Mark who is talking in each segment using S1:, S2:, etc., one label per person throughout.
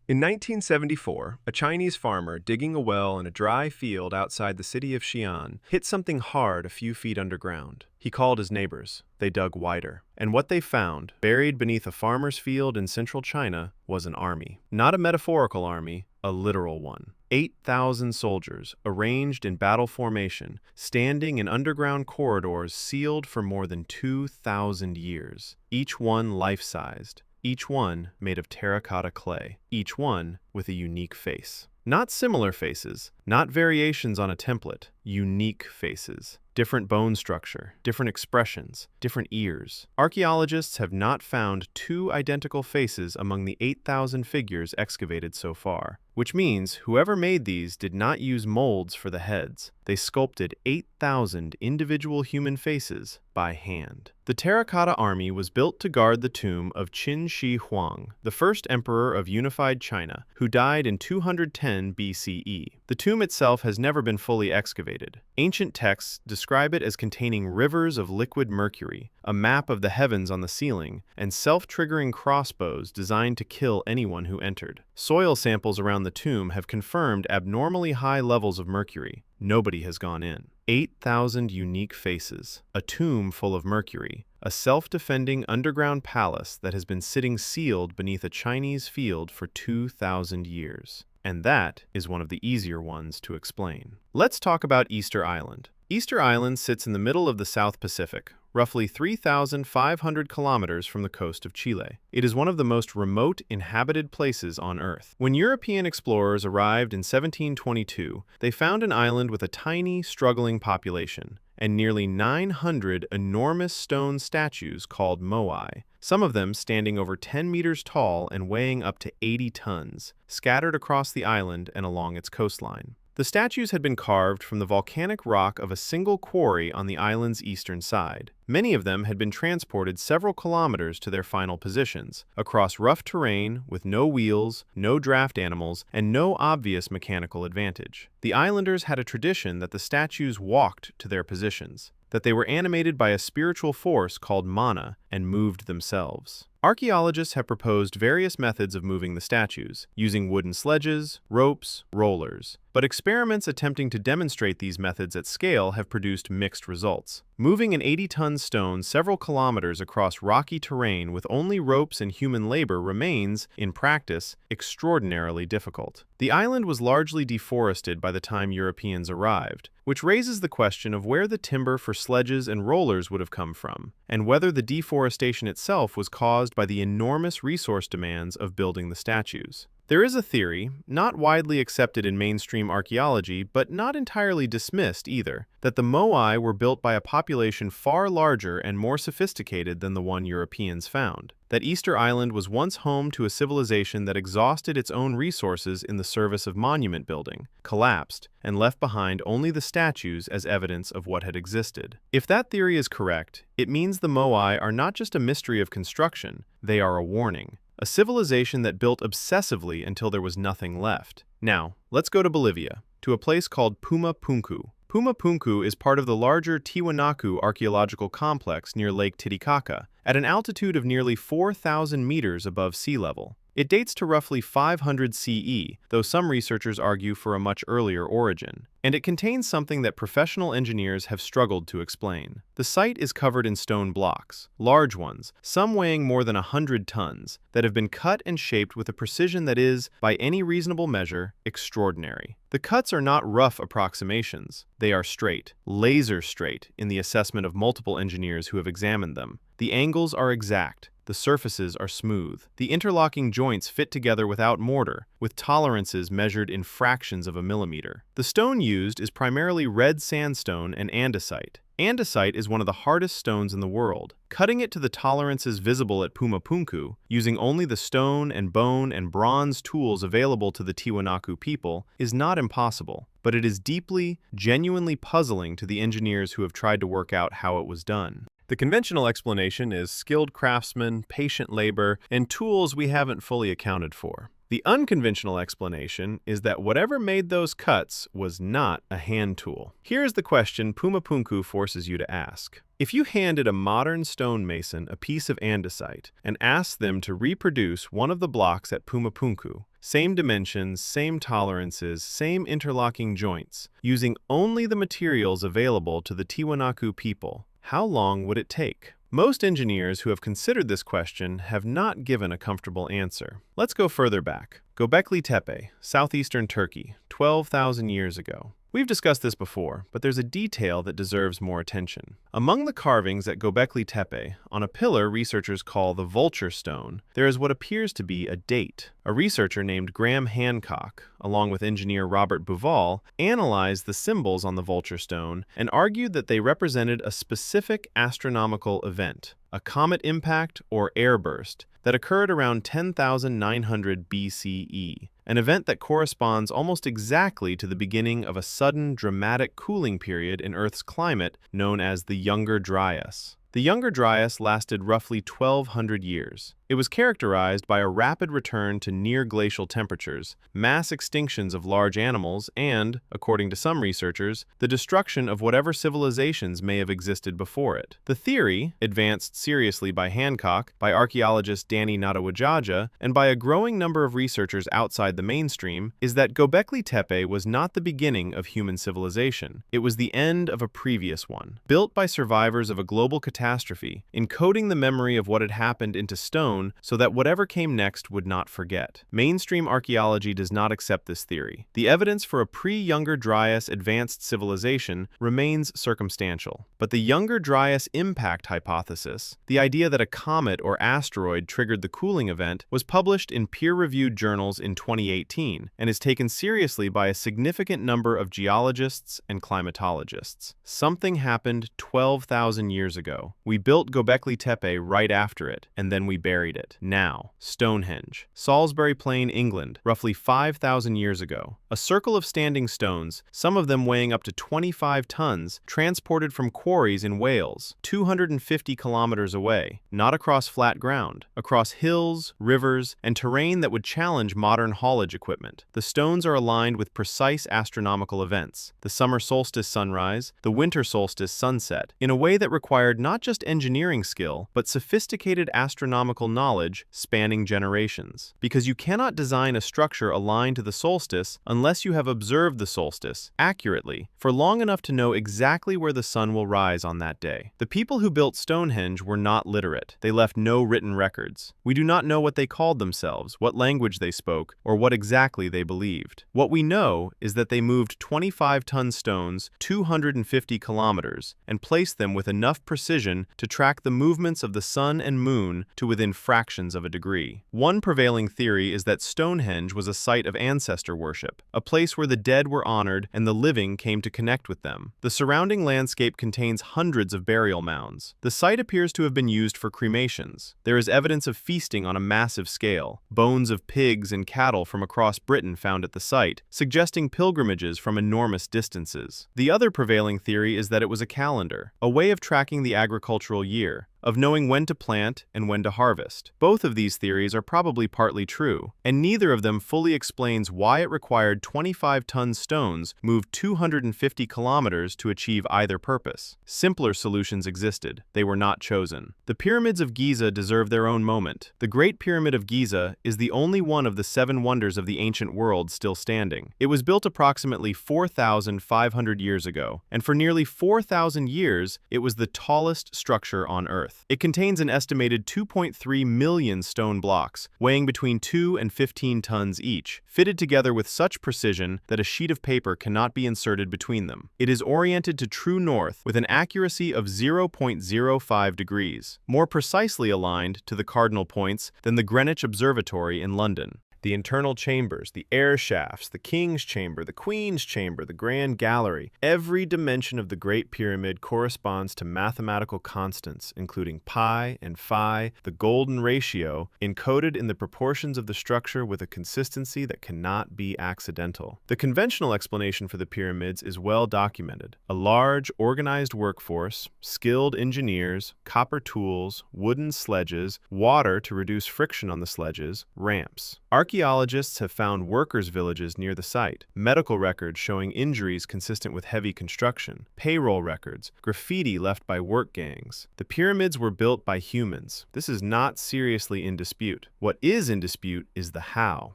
S1: In 1974, a Chinese farmer digging a well in a dry field outside the city of Xi'an hit something hard a few feet underground. He called his neighbors. They dug wider. And what they found, buried beneath a farmer's field in central China, was an army. Not a metaphorical army, a literal one. 8,000 soldiers, arranged in battle formation, standing in underground corridors sealed for more than 2,000 years, each one life-sized. Each one made of terracotta clay, each one with a unique face. Not similar faces, not variations on a template, unique faces. Different bone structure, different expressions, different ears. Archaeologists have not found two identical faces among the 8,000 figures excavated so far, which means whoever made these did not use molds for the heads. They sculpted 8,000 individual human faces by hand. The Terracotta Army was built to guard the tomb of Qin Shi Huang, the first emperor of unified China, who died in 210 BCE. The tomb itself has never been fully excavated. Ancient texts describe it as containing rivers of liquid mercury, a map of the heavens on the ceiling, and self-triggering crossbows designed to kill anyone who entered. Soil samples around the tomb have confirmed abnormally high levels of mercury. Nobody has gone in. 8,000 unique faces, a tomb full of mercury, a self-defending underground palace that has been sitting sealed beneath a Chinese field for 2,000 years. And that is one of the easier ones to explain. Let's talk about Easter Island. Easter Island sits in the middle of the South Pacific, roughly 3,500 kilometers from the coast of Chile. It is one of the most remote inhabited places on Earth. When European explorers arrived in 1722, they found an island with a tiny, struggling population and nearly 900 enormous stone statues called moai, some of them standing over 10 meters tall and weighing up to 80 tons, scattered across the island and along its coastline. The statues had been carved from the volcanic rock of a single quarry on the island's eastern side. Many of them had been transported several kilometers to their final positions, across rough terrain with no wheels, no draft animals, and no obvious mechanical advantage. The islanders had a tradition that the statues walked to their positions, that they were animated by a spiritual force called mana and moved themselves. Archaeologists have proposed various methods of moving the statues, using wooden sledges, ropes, rollers. But experiments attempting to demonstrate these methods at scale have produced mixed results. Moving an 80-ton stone several kilometers across rocky terrain with only ropes and human labor remains, in practice, extraordinarily difficult. The island was largely deforested by the time Europeans arrived, which raises the question of where the timber for sledges and rollers would have come from, and whether the deforestation itself was caused by the enormous resource demands of building the statues. There is a theory, not widely accepted in mainstream archaeology but not entirely dismissed either, that the moai were built by a population far larger and more sophisticated than the one Europeans found, that Easter Island was once home to a civilization that exhausted its own resources in the service of monument building, collapsed, and left behind only the statues as evidence of what had existed. If that theory is correct, it means the moai are not just a mystery of construction, they are a warning. A civilization that built obsessively until there was nothing left. Now, let's go to Bolivia, to a place called Puma Punku. Puma Punku is part of the larger Tiwanaku archaeological complex near Lake Titicaca, at an altitude of nearly 4,000 meters above sea level. It dates to roughly 500 CE, though some researchers argue for a much earlier origin. And it contains something that professional engineers have struggled to explain. The site is covered in stone blocks, large ones, some weighing more than 100 tons, that have been cut and shaped with a precision that is, by any reasonable measure, extraordinary. The cuts are not rough approximations. They are straight, laser straight, in the assessment of multiple engineers who have examined them. The angles are exact. The surfaces are smooth. The interlocking joints fit together without mortar, with tolerances measured in fractions of a millimeter. The stone used is primarily red sandstone and andesite. Andesite is one of the hardest stones in the world. Cutting it to the tolerances visible at Puma Punku, using only the stone and bone and bronze tools available to the Tiwanaku people, is not impossible, but it is deeply, genuinely puzzling to the engineers who have tried to work out how it was done. The conventional explanation is skilled craftsmen, patient labor, and tools we haven't fully accounted for. The unconventional explanation is that whatever made those cuts was not a hand tool. Here's the question Puma Punku forces you to ask. If you handed a modern stonemason a piece of andesite and asked them to reproduce one of the blocks at Puma Punku, same dimensions, same tolerances, same interlocking joints, using only the materials available to the Tiwanaku people, how long would it take? Most engineers who have considered this question have not given a comfortable answer. Let's go further back. Göbekli Tepe, southeastern Turkey, 12,000 years ago. We've discussed this before, but there's a detail that deserves more attention. Among the carvings at Göbekli Tepe, on a pillar researchers call the vulture stone, there is what appears to be a date. A researcher named Graham Hancock, along with engineer Robert Bouval, analyzed the symbols on the vulture stone and argued that they represented a specific astronomical event, a comet impact or airburst, that occurred around 10,900 BCE, an event that corresponds almost exactly to the beginning of a sudden, dramatic cooling period in Earth's climate known as the Younger Dryas. The Younger Dryas lasted roughly 1,200 years. It was characterized by a rapid return to near-glacial temperatures, mass extinctions of large animals, and, according to some researchers, the destruction of whatever civilizations may have existed before it. The theory, advanced seriously by Hancock, by archaeologist Danny Nadawajaja, and by a growing number of researchers outside the mainstream, is that Göbekli Tepe was not the beginning of human civilization. It was the end of a previous one. Built by survivors of a global catastrophe, encoding the memory of what had happened into stone so that whatever came next would not forget. Mainstream archaeology does not accept this theory. The evidence for a pre-Younger Dryas advanced civilization remains circumstantial. But the Younger Dryas impact hypothesis, the idea that a comet or asteroid triggered the cooling event, was published in peer-reviewed journals in 2018 and is taken seriously by a significant number of geologists and climatologists. Something happened 12,000 years ago. We built Göbekli Tepe right after it, and then we buried it. Now, Stonehenge, Salisbury Plain, England, roughly 5,000 years ago. A circle of standing stones, some of them weighing up to 25 tons, transported from quarries in Wales, 250 kilometers away, not across flat ground, across hills, rivers, and terrain that would challenge modern haulage equipment. The stones are aligned with precise astronomical events, the summer solstice sunrise, the winter solstice sunset, in a way that required not just engineering skill, but sophisticated astronomical knowledge spanning generations. Because you cannot design a structure aligned to the solstice unless you have observed the solstice accurately for long enough to know exactly where the sun will rise on that day. The people who built Stonehenge were not literate. They left no written records. We do not know what they called themselves, what language they spoke, or what exactly they believed. What we know is that they moved 25-ton stones 250 kilometers and placed them with enough precision to track the movements of the sun and moon to within fractions of a degree. One prevailing theory is that Stonehenge was a site of ancestor worship, a place where the dead were honored and the living came to connect with them. The surrounding landscape contains hundreds of burial mounds. The site appears to have been used for cremations. There is evidence of feasting on a massive scale, bones of pigs and cattle from across Britain found at the site, suggesting pilgrimages from enormous distances. The other prevailing theory is that it was a calendar, a way of tracking the agricultural year, of knowing when to plant and when to harvest. Both of these theories are probably partly true, and neither of them fully explains why it required 25-ton stones moved 250 kilometers to achieve either purpose. Simpler solutions existed. They were not chosen. The Pyramids of Giza deserve their own moment. The Great Pyramid of Giza is the only one of the 7 wonders of the ancient world still standing. It was built approximately 4,500 years ago, and for nearly 4,000 years, it was the tallest structure on Earth. It contains an estimated 2.3 million stone blocks, weighing between 2 and 15 tons each, fitted together with such precision that a sheet of paper cannot be inserted between them. It is oriented to true north with an accuracy of 0.05 degrees, more precisely aligned to the cardinal points than the Greenwich Observatory in London. The internal chambers, the air shafts, the king's chamber, the queen's chamber, the grand gallery. Every dimension of the Great Pyramid corresponds to mathematical constants, including pi and phi, the golden ratio, encoded in the proportions of the structure with a consistency that cannot be accidental. The conventional explanation for the pyramids is well documented. A large, organized workforce, skilled engineers, copper tools, wooden sledges, water to reduce friction on the sledges, ramps. Archaeologists have found workers' villages near the site, medical records showing injuries consistent with heavy construction, payroll records, graffiti left by work gangs. The pyramids were built by humans. This is not seriously in dispute. What is in dispute is the how.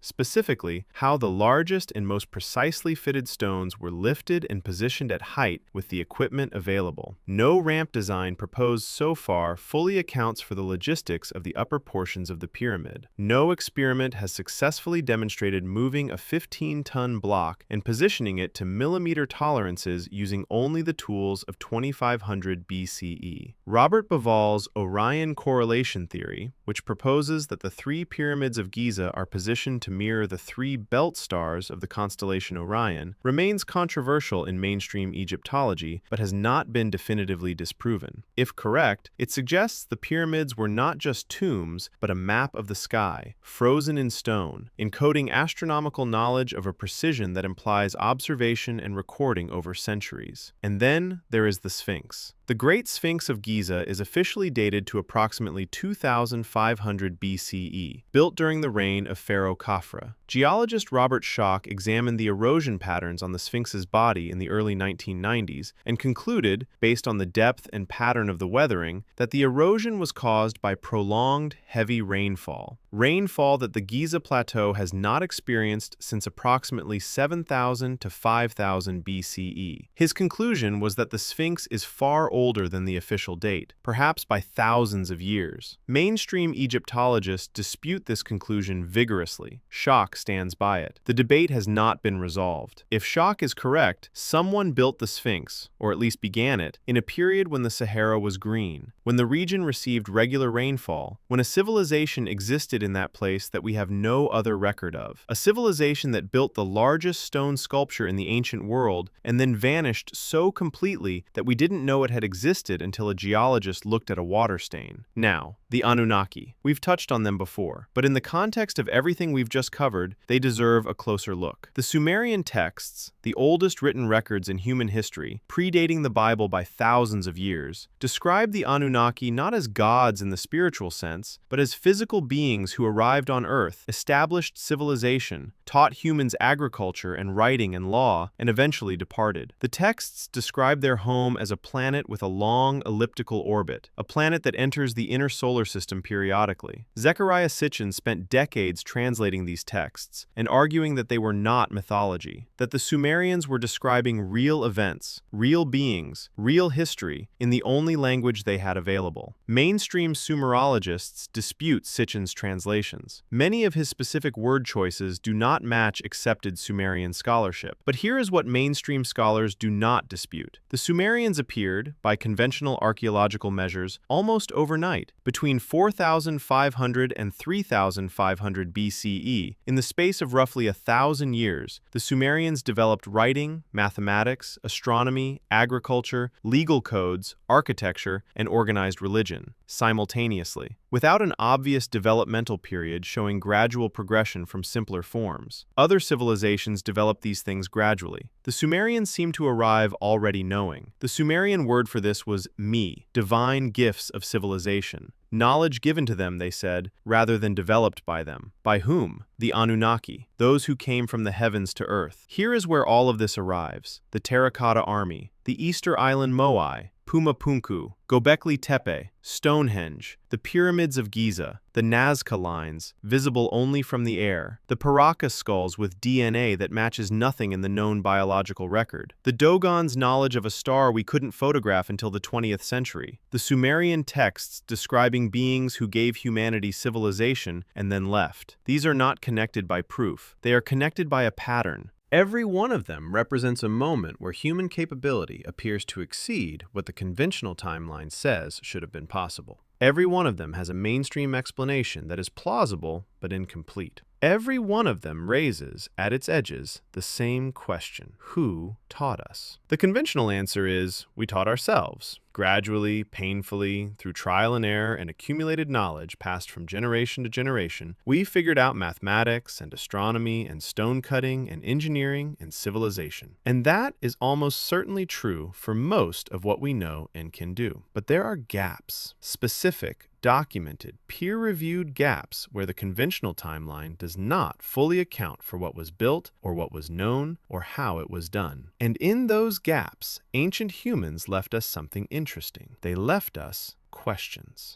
S1: Specifically, how the largest and most precisely fitted stones were lifted and positioned at height with the equipment available. No ramp design proposed so far fully accounts for the logistics of the upper portions of the pyramid. No experiment has successfully demonstrated moving a 15-ton block and positioning it to millimeter tolerances using only the tools of 2500 BCE. Robert Bauval's Orion correlation theory, which proposes that the three pyramids of Giza are positioned to mirror the three belt stars of the constellation Orion, remains controversial in mainstream Egyptology but has not been definitively disproven. If correct, it suggests the pyramids were not just tombs but a map of the sky, frozen in stone, encoding astronomical knowledge of a precision that implies observation and recording over centuries. And then there is the Sphinx. The Great Sphinx of Giza is officially dated to approximately 2500 BCE, built during the reign of Pharaoh Khafra. Geologist Robert Schoch examined the erosion patterns on the Sphinx's body in the early 1990s and concluded, based on the depth and pattern of the weathering, that the erosion was caused by prolonged, heavy rainfall. Rainfall that the Giza Plateau has not experienced since approximately 7000 to 5000 BCE. His conclusion was that the Sphinx is far older than the official date, perhaps by thousands of years. Mainstream Egyptologists dispute this conclusion vigorously. Schoch stands by it. The debate has not been resolved. If Schoch is correct, someone built the Sphinx, or at least began it, in a period when the Sahara was green, when the region received regular rainfall, when a civilization existed in that place that we have no other record of. A civilization that built the largest stone sculpture in the ancient world and then vanished so completely that we didn't know it had existed until a geologist looked at a water stain. Now, the Anunnaki. We've touched on them before, but in the context of everything we've just covered, they deserve a closer look. The Sumerian texts, the oldest written records in human history, predating the Bible by thousands of years, describe the Anunnaki not as gods in the spiritual sense, but as physical beings who arrived on Earth, established civilization, taught humans agriculture and writing and law, and eventually departed. The texts describe their home as a planet with a long elliptical orbit, a planet that enters the inner solar system periodically. Zecharia Sitchin spent decades translating these texts and arguing that they were not mythology, that the Sumerians were describing real events, real beings, real history in the only language they had available. Mainstream Sumerologists dispute Sitchin's translations. Many of his specific word choices do not match accepted Sumerian scholarship. But here is what mainstream scholars do not dispute. The Sumerians appeared, by conventional archaeological measures, almost overnight, between 4500 and 3500 BCE. In the space of roughly 1,000 years, the Sumerians developed writing, mathematics, astronomy, agriculture, legal codes, architecture, and organized religion, simultaneously, without an obvious developmental period showing gradual progression from simpler forms. Other civilizations developed these things gradually. The Sumerians seem to arrive already knowing. The Sumerian word for this was mi, divine gifts of civilization. Knowledge given to them, they said, rather than developed by them. By whom? The Anunnaki, those who came from the heavens to earth. Here is where all of this arrives. The Terracotta Army, the Easter Island Moai, Puma Punku, Göbekli Tepe, Stonehenge, the Pyramids of Giza, the Nazca lines, visible only from the air, the Paracas skulls with DNA that matches nothing in the known biological record, the Dogon's knowledge of a star we couldn't photograph until the 20th century, the Sumerian texts describing beings who gave humanity civilization and then left. These are not connected by proof. They are connected by a pattern. Every one of them represents a moment where human capability appears to exceed what the conventional timeline says should have been possible. Every one of them has a mainstream explanation that is plausible but incomplete. Every one of them raises, at its edges, the same question: who taught us? The conventional answer is, we taught ourselves. Gradually, painfully, through trial and error and accumulated knowledge passed from generation to generation, we figured out mathematics and astronomy and stone cutting and engineering and civilization. And that is almost certainly true for most of what we know and can do. But there are gaps, specific, documented, peer-reviewed gaps where the conventional timeline does not fully account for what was built or what was known or how it was done. And in those gaps, ancient humans left us something interesting. They left us questions.